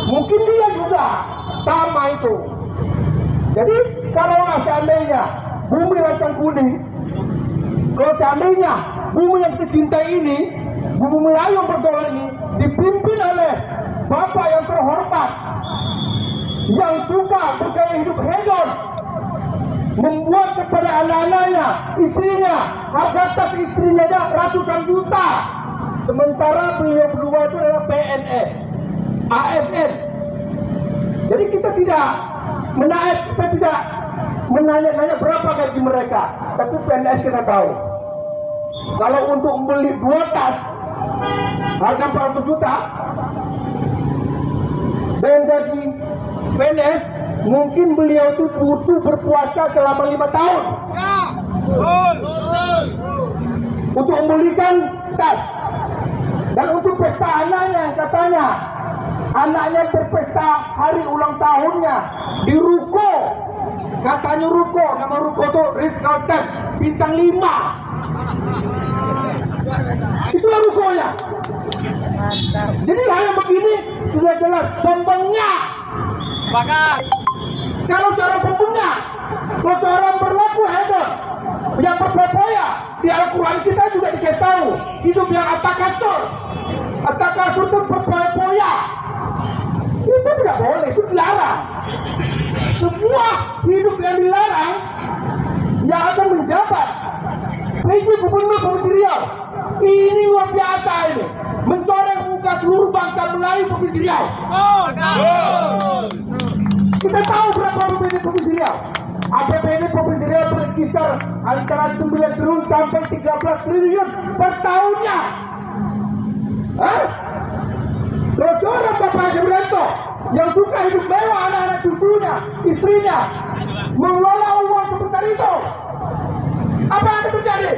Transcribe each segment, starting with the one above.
mungkin dia juga sama itu. Jadi kalau seandainya bumi Rancang Kuning, kalau seandainya bumi yang kita cintai ini, bumi Melayu yang berdaulat ini dipimpin oleh bapak yang terhormat, yang suka bergaya hidup hedon, membuat kepada anak-anaknya, istrinya, harga tas istrinya aja ratusan juta, sementara beliau berdua itu adalah PNS, ASN. Jadi kita tidak menaik, kita tidak menanya-nanya berapa gaji mereka, tapi PNS kita tahu. Kalau untuk membeli 2 tas harga 400 juta dan gaji PNS, mungkin beliau itu butuh berpuasa selama 5 tahun untuk membelikan tas. Dan untuk pesta anaknya yang katanya anaknya berpesta hari ulang tahunnya di ruko, katanya ruko, nama ruko itu Ritz-Carlton bintang 5, itulah rukonya. Jadi hal yang begini sudah jelas pembengak. Kalau seorang pembengak, kalau seorang berlaku hedon, yang berpoya, di Al-Quran kita juga dikasih tahu hidup yang atakasur itu berpoya. Itu tidak boleh, itu dilarang. Semua hidup yang dilarang yang akan menjabat PJ Gubernur Provinsi Riau, ini luar biasa ini, mencoreng muka seluruh bangsa Melayu Provinsi Riau. Kita tahu berapa APBD Provinsi Riau. APBD Provinsi Riau berkisar antara 9 triliun sampai 13 triliun per tahunnya. Kalau seorang Bapak Subianto yang suka hidup mewah, anak-anak cucunya, istrinya, mengelola uang sebesar itu, apa yang akan terjadi?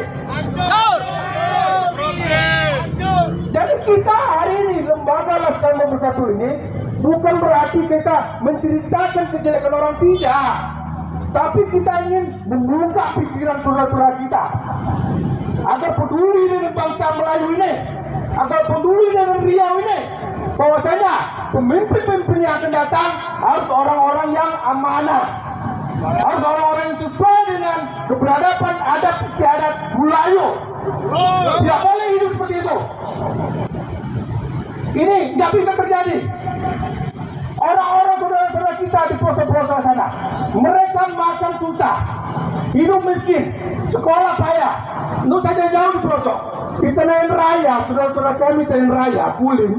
Jadi kita hari ini, Lembaga Laskar Nomor 1 ini, bukan berarti kita menceritakan kejelekan orang, tidak. Tapi kita ingin membuka pikiran saudara-saudara kita agar peduli dengan bangsa Melayu ini, agar peduli dengan Riau ini, bahwasanya pemimpin-pemimpin yang akan datang harus orang-orang yang amanah, harus orang-orang yang sesuai dengan keberadaban adat istiadat Melayu. Tidak boleh hidup seperti itu. Ini tidak bisa terjadi. Orang-orang saudara-saudara kita di pelosok-pelosok sana, mereka makan susah, hidup miskin, sekolah payah. Itu saja jauh di pelosok. Di Tenayan Raya, saudara-saudara kami Tenayan Raya, Kulim,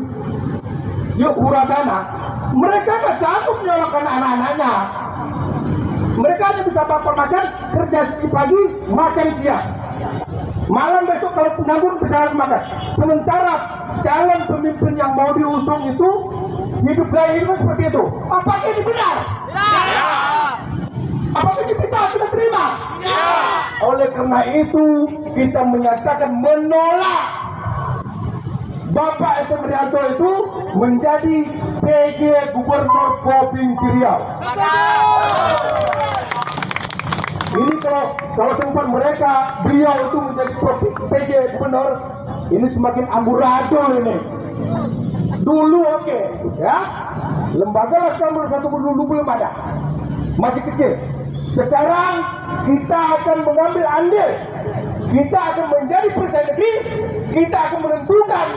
yuk Pura sana, mereka tak sanggup menyelamatkan anak-anaknya. Mereka hanya bisa bapak makan, kerja pagi, makan siang, malam besok kalau penanggung bisa makan. Sementara calon pemimpin yang mau diusung itu hidup gaya hidup seperti itu. Apakah ini benar? Ya. Apakah ini bisa kita terima? Ya. Oleh karena itu kita menyatakan menolak Bapak S.M. Rianto itu menjadi PJ Gubernur Provinsi Riau. Ini kalau sempat beliau itu menjadi PJ Gubernur, ini semakin amburadul ini. Dulu oke, ya. Lembaga Laskar Nomor 1 dulu belum ada, masih kecil. Sekarang kita akan mengambil andil, kita akan menjadi perusahaan negeri, kita akan menentukan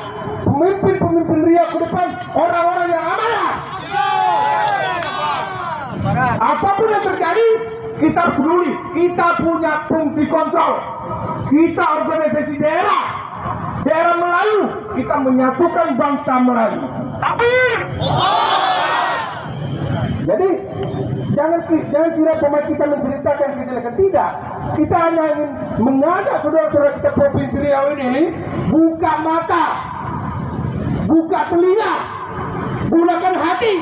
pemimpin-pemimpin Riau ke depan, orang-orang yang amanah. Apapun yang terjadi, kita harus peduli. Kita punya fungsi kontrol. Kita organisasi daerah Melayu, kita menyatukan bangsa Melayu. Jadi jangan kira pemain kita menceritakan kejelekan, tidak. Kita hanya ingin mengajak saudara-saudara kita Provinsi Riau ini buka mata, buka telinga, gunakan hati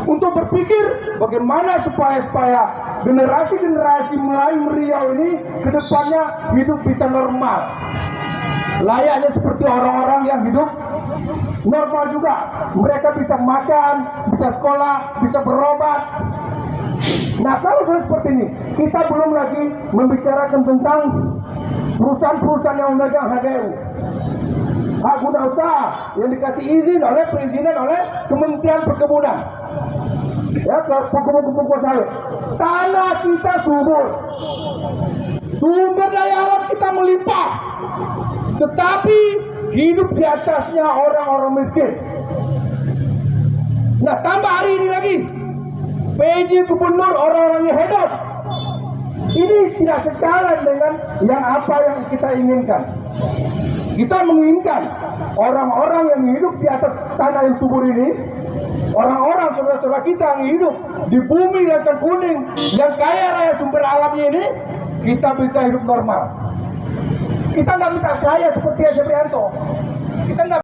untuk berpikir bagaimana supaya generasi-generasi Melayu Riau ini ke depannya hidup bisa normal. Layaknya seperti orang-orang yang hidup normal juga. Mereka bisa makan, bisa sekolah, bisa berobat. Nah, kalau sudah seperti ini, kita belum lagi membicarakan tentang perusahaan-perusahaan yang memegang HGU. hak guna usaha yang dikasih izin oleh perizinan oleh Kementerian Perkebunan. Ya, ke pokok-pokok sawit. Tanah kita subur, sumber daya alam kita melimpah, tetapi hidup di atasnya orang-orang miskin. Nah, tambah hari ini lagi PJ Gubernur orang-orangnya hedon. Ini tidak sejalan dengan yang kita inginkan. Kita menginginkan orang-orang yang hidup di atas tanah yang subur ini, orang-orang saudara-saudara kita yang hidup di bumi Lancang Kuning yang kaya raya sumber alamnya ini, kita bisa hidup normal. Kita nggak minta kaya seperti Supriyanto. Kita nggak